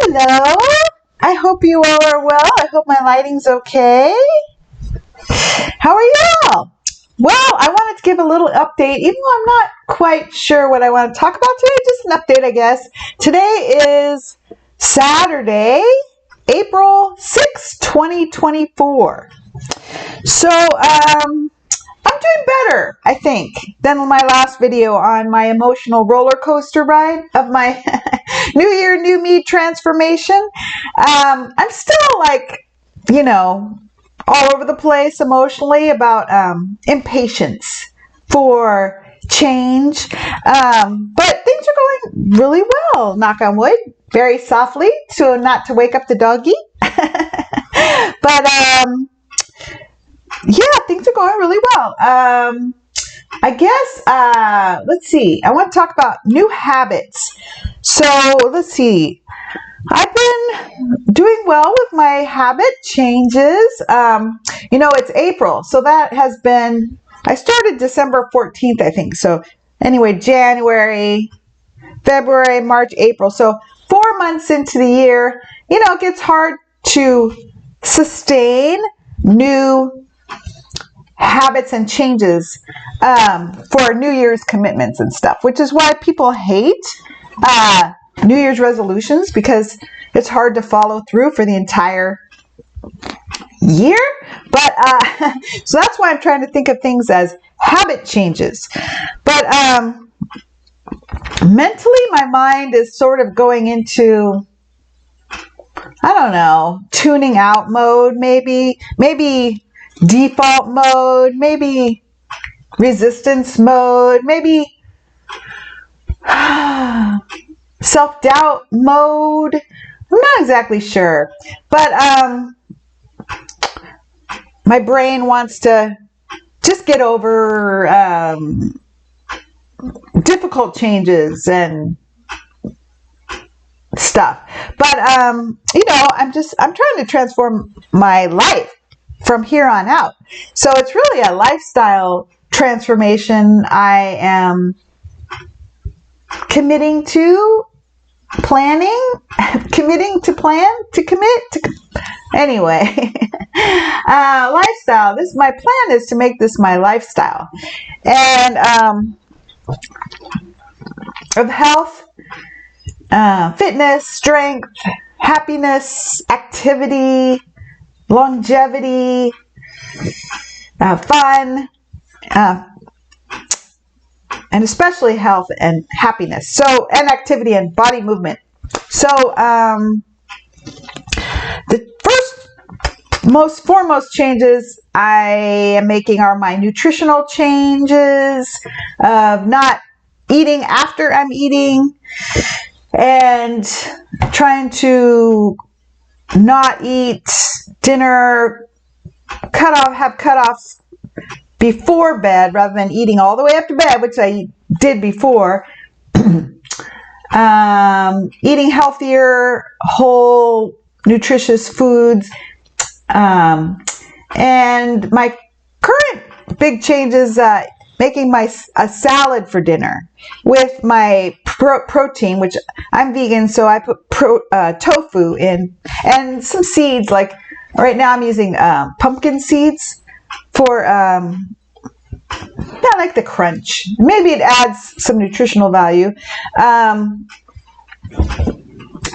Hello. I hope you all are well. I hope my lighting's okay. How are y'all? Well, I wanted to give a little update, even though I'm not quite sure what I want to talk about today. Just an update, I guess. Today is Saturday, April 6, 2024. So, I'm doing better, I think, than my last video on my emotional roller coaster ride of my New Year, New Me transformation. I'm still all over the place emotionally about impatience for change. But things are going really well, knock on wood, very softly, so not to wake up the doggy. But yeah, things are going really well. I guess, let's see. I want to talk about new habits. So let's see. I've been doing well with my habit changes. It's April, so that has been, I started December 14th, I think. So anyway, January, February, March, April. So 4 months into the year, it gets hard to sustain new habits and changes for New Year's commitments and stuff, which is why people hate New Year's resolutions, because it's hard to follow through for the entire year. But so that's why I'm trying to think of things as habit changes. But mentally, my mind is sort of going into, I don't know, tuning out mode, maybe default mode, maybe resistance mode, maybe self-doubt mode. I'm not exactly sure, but my brain wants to just get over difficult changes and stuff. But I'm trying to transform my life from here on out. So it's really a lifestyle transformation I am committing to, anyway. Lifestyle. My plan is to make this my lifestyle. And of health, fitness, strength, happiness, activity, longevity, fun, and especially health and happiness. So, and activity and body movement. So, the foremost changes I am making are my nutritional changes of not eating after I'm eating, and trying to not eat dinner, have cutoffs before bed rather than eating all the way up to bed, which I did before. Eating healthier, whole, nutritious foods. And my current big change is making a salad for dinner with my protein, which I'm vegan, so I put tofu in, and some seeds. Like right now I'm using pumpkin seeds for I like the crunch. Maybe it adds some nutritional value.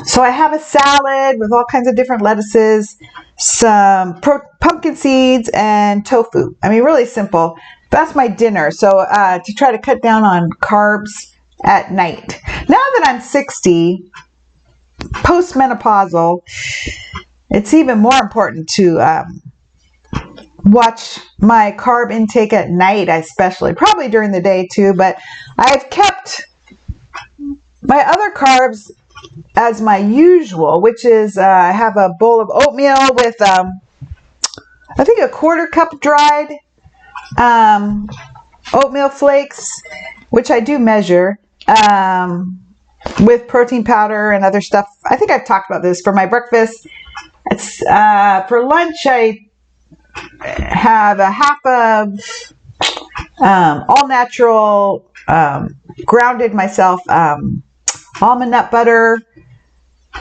So I have a salad with all kinds of different lettuces, some pumpkin seeds, and tofu. I mean, really simple. That's my dinner. So to try to cut down on carbs at night. Now that I'm 60, postmenopausal, it's even more important to watch my carb intake at night, especially, probably during the day too, but I've kept my other carbs as my usual, which is I have a bowl of oatmeal with I think a 1/4 cup dried oatmeal flakes, which I do measure, with protein powder and other stuff. I think I've talked about this. For my breakfast, it's for lunch I have a half of all natural grounded myself almond nut butter,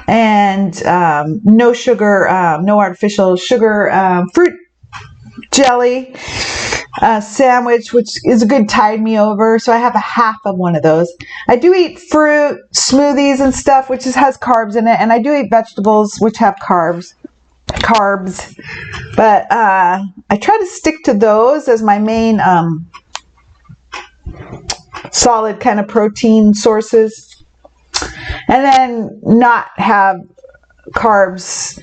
and no sugar, no artificial sugar, fruit jelly sandwich, which is a good tide me over. So I have a half of one of those. I do eat fruit smoothies and stuff, which has carbs in it, and I do eat vegetables, which have carbs. But I try to stick to those as my main solid kind of protein sources, and then not have carbs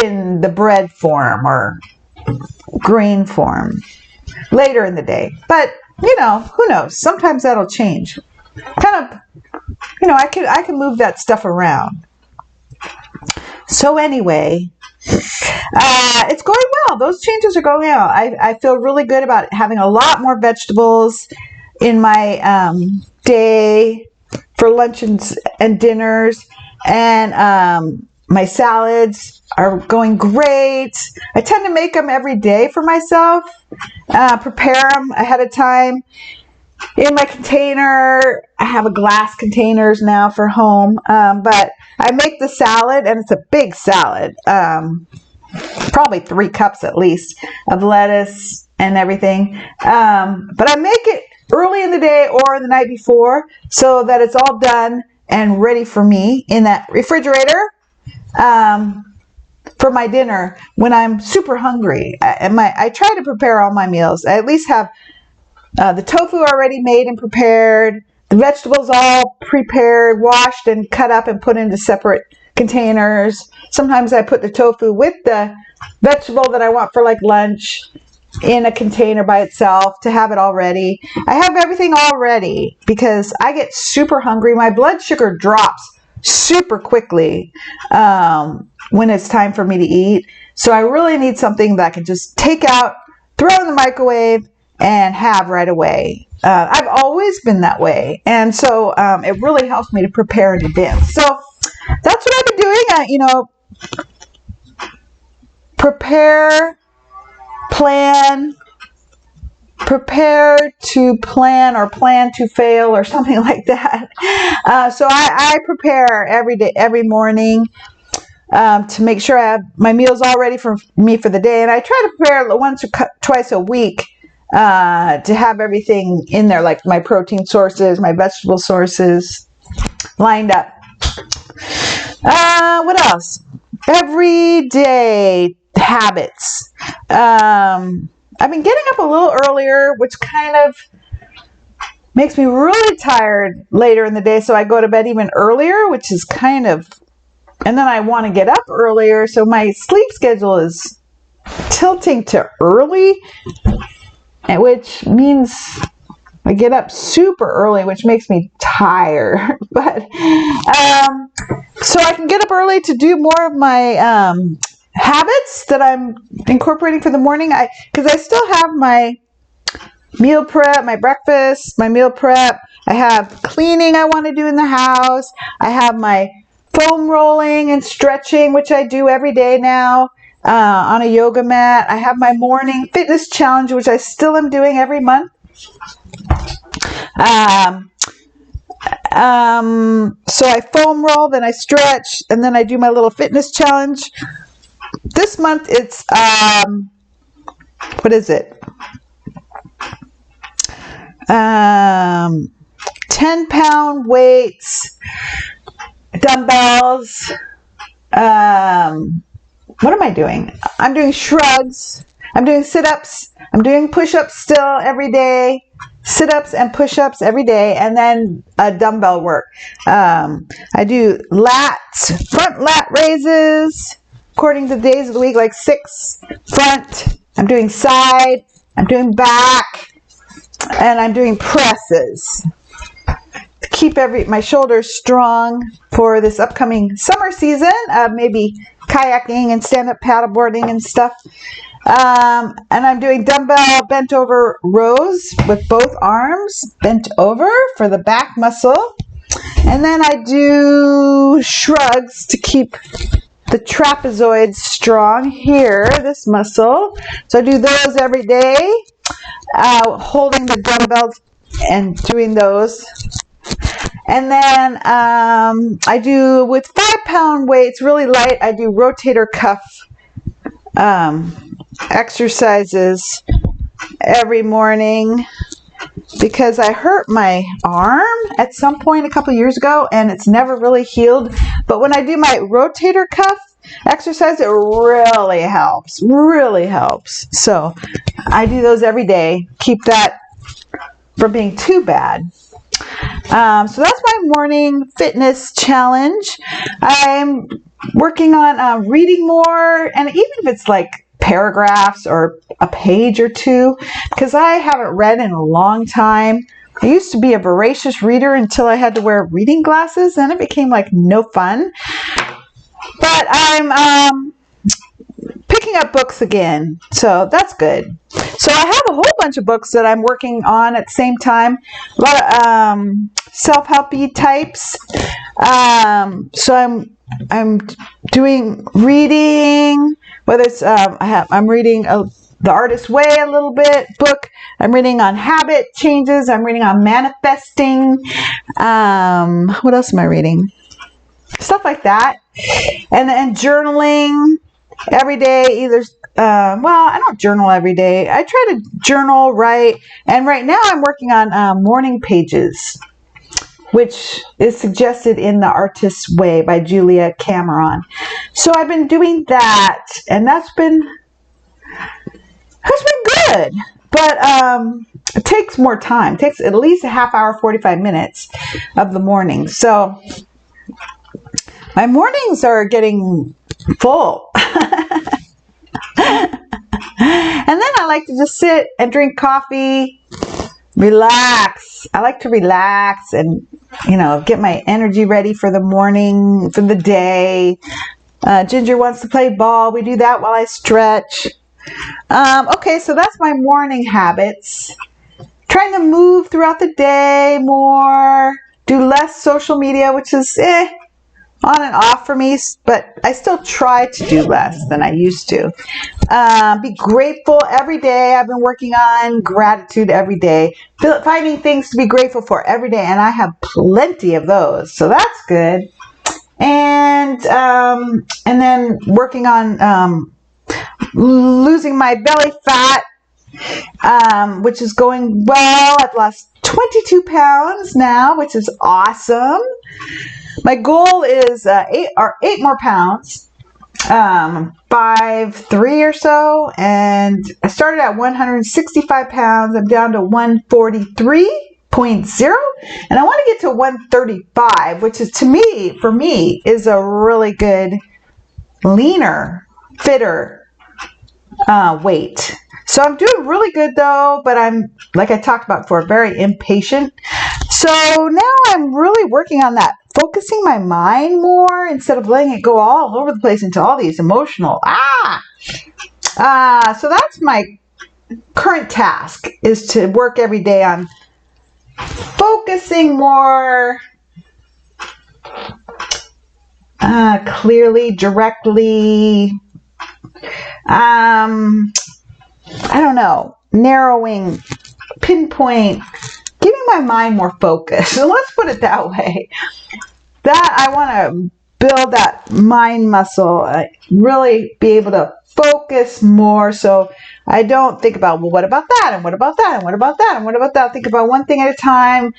in the bread form or grain form later in the day. But who knows, sometimes that'll change. Kind of, I can move that stuff around. So anyway, it's going well. Those changes are going well. I feel really good about having a lot more vegetables in my day for lunch and dinners, and my salads are going great. I tend to make them every day for myself, prepare them ahead of time in my container. I have a glass containers now for home, but I make the salad, and it's a big salad, probably 3 cups at least of lettuce and everything. But I make it early in the day or the night before so that it's all done and ready for me in that refrigerator for my dinner when I'm super hungry. I try to prepare all my meals. I at least have the tofu already made and prepared, the vegetables all prepared, washed and cut up and put into separate containers. Sometimes I put the tofu with the vegetable that I want for like lunch in a container by itself to have it all ready. I have everything all ready because I get super hungry. My blood sugar drops super quickly when it's time for me to eat. So I really need something that I can just take out, throw in the microwave, and have right away. I've always been that way, and so it really helps me to prepare in advance. So that's what I've been doing. Prepare to plan or plan to fail or something like that. So I prepare every day, every morning, to make sure I have my meals all ready for me for the day. And I try to prepare once or twice a week to have everything in there, like my protein sources, my vegetable sources lined up. What else? Everyday habits. I've been getting up a little earlier, which kind of makes me really tired later in the day. So I go to bed even earlier, which is and then I want to get up earlier. So my sleep schedule is tilting to early, which means I get up super early, which makes me tired. But so I can get up early to do more of my habits that I'm incorporating for the morning. Because I still have my meal prep, my breakfast, my meal prep. I have cleaning I want to do in the house. I have my foam rolling and stretching, which I do every day now on a yoga mat. I have my morning fitness challenge, which I still am doing every month. So I foam roll, then I stretch, and then I do my little fitness challenge. This month it's, what is it? 10-pound weights, dumbbells. What am I doing? I'm doing shrugs. I'm doing sit-ups. I'm doing push-ups still every day. Sit-ups and push-ups every day, and then dumbbell work. I do lats, front lat raises, according to the days of the week, like 6 front. I'm doing side. I'm doing back, and I'm doing presses to keep my shoulders strong for this upcoming summer season of maybe kayaking and stand-up paddleboarding and stuff. And I'm doing dumbbell bent over rows with both arms bent over for the back muscle. And then I do shrugs to keep the trapezoid strong here, this muscle. So I do those every day, holding the dumbbells and doing those. And then I do with 5-pound weights, really light. I do rotator cuff exercises every morning because I hurt my arm at some point a couple years ago and it's never really healed. But when I do my rotator cuff exercise, it really helps. So I do those every day. Keep that from being too bad. So that's my morning fitness challenge. I'm working on reading more, and even if it's like paragraphs or a page or two, because I haven't read in a long time. I used to be a voracious reader until I had to wear reading glasses, and it became like no fun. But I'm picking up books again, so that's good. So I have a whole bunch of books that I'm working on at the same time. A lot of self-helpy types. So I'm doing reading. Whether it's I'm reading The Artist's Way a little bit book. I'm reading on habit changes. I'm reading on manifesting. What else am I reading? Stuff like that. And then journaling every day. Either I don't journal every day. I try to journal, write, and right now I'm working on morning pages, which is suggested in The Artist's Way by Julia Cameron. So I've been doing that, and that's been good. But it takes more time. It takes at least a half hour, 45 minutes of the morning. So my mornings are getting full. And then I like to just sit and drink coffee, relax. I like to relax and, get my energy ready for the morning, for the day. Ginger wants to play ball. We do that while I stretch. Okay, so that's my morning habits. Trying to move throughout the day more, do less social media, which is on and off for me, but I still try to do less than I used to. Be grateful every day. I've been working on gratitude every day, finding things to be grateful for every day, and I have plenty of those, so that's good. And then working on losing my belly fat, which is going well. I've lost 22 pounds now, which is awesome. My goal is 8 more pounds, 5'3" or so, and I started at 165 pounds. I'm down to 143.0, and I want to get to 135, which is for me, is a really good, leaner, fitter weight. So I'm doing really good though, but I'm, like I talked about before, very impatient. So now I'm really working on that, focusing my mind more instead of letting it go all over the place into all these emotional, so that's my current task, is to work every day on focusing more clearly, directly, narrowing, pinpoint, giving my mind more focus. So let's put it that way. That I want to build that mind muscle, really be able to focus more, so I don't think about, well, what about that, and what about that, and what about that, and what about that. Think about one thing at a time,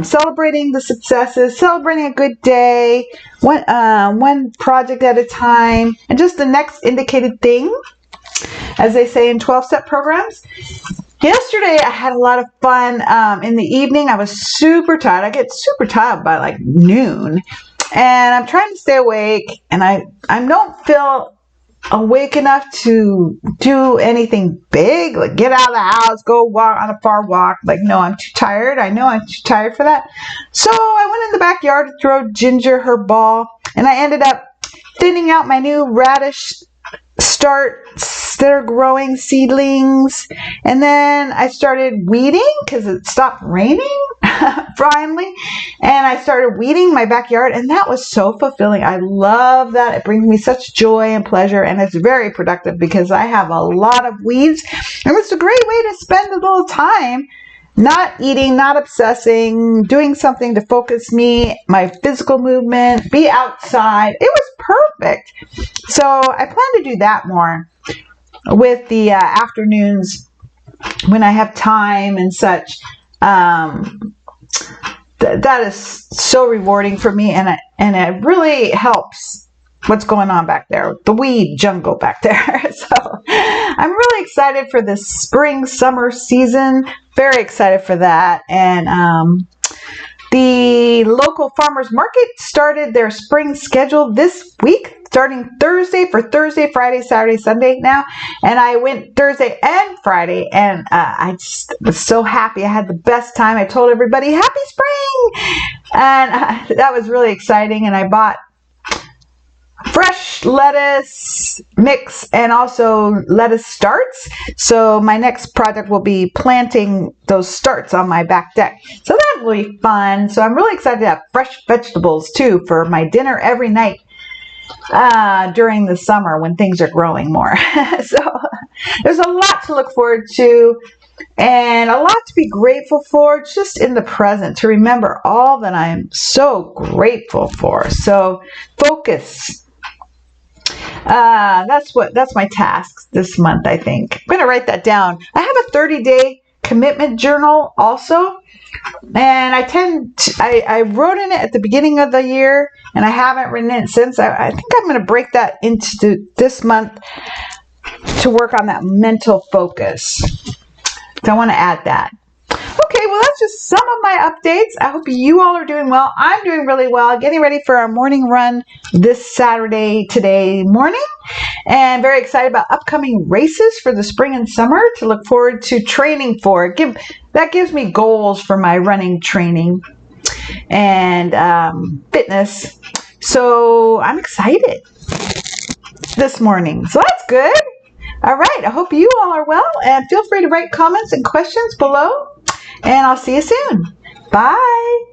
celebrating the successes, celebrating a good day, one project at a time, and just the next indicated thing, as they say in 12-step programs. Yesterday, I had a lot of fun. In the evening, I was super tired. I get super tired by like noon, and I'm trying to stay awake, and I don't feel awake enough to do anything big, like get out of the house, go walk on a far walk. Like, no, I'm too tired. I know I'm too tired for that. So I went in the backyard to throw Ginger her ball, and I ended up thinning out my new radish starts that are growing seedlings, and then I started weeding because it stopped raining finally, and I started weeding my backyard, and that was so fulfilling. I love that. It brings me such joy and pleasure, and it's very productive because I have a lot of weeds, and it's a great way to spend a little time not eating, not obsessing, doing something to focus me, my physical movement, be outside. It was perfect. So I plan to do that more with the afternoons when I have time and such. That is so rewarding for me, and it really helps what's going on back there, the weed jungle back there. So I'm really excited for this spring, summer season. Very excited for that. And the local farmers market started their spring schedule this week, starting Thursday, Friday, Saturday, Sunday now. And I went Thursday and Friday, and I just was so happy. I had the best time. I told everybody, happy spring! And that was really exciting. And I bought fresh lettuce mix and also lettuce starts. So my next project will be planting those starts on my back deck. So that will be fun. So I'm really excited to have fresh vegetables too for my dinner every night during the summer when things are growing more. So there's a lot to look forward to and a lot to be grateful for just in the present, to remember all that I'm so grateful for. So focus. That's my task this month, I think. I'm going to write that down. I have a 30-day commitment journal also, and I wrote in it at the beginning of the year, and I haven't written it since. I think I'm going to break that into this month to work on that mental focus. So I want to add that. Okay, well, that's just some of my updates. I hope you all are doing well. I'm doing really well, getting ready for our morning run this Saturday today morning, and very excited about upcoming races for the spring and summer to look forward to training for. That gives me goals for my running training and fitness. So I'm excited this morning. So that's good. All right, I hope you all are well, and feel free to write comments and questions below. And I'll see you soon. Bye.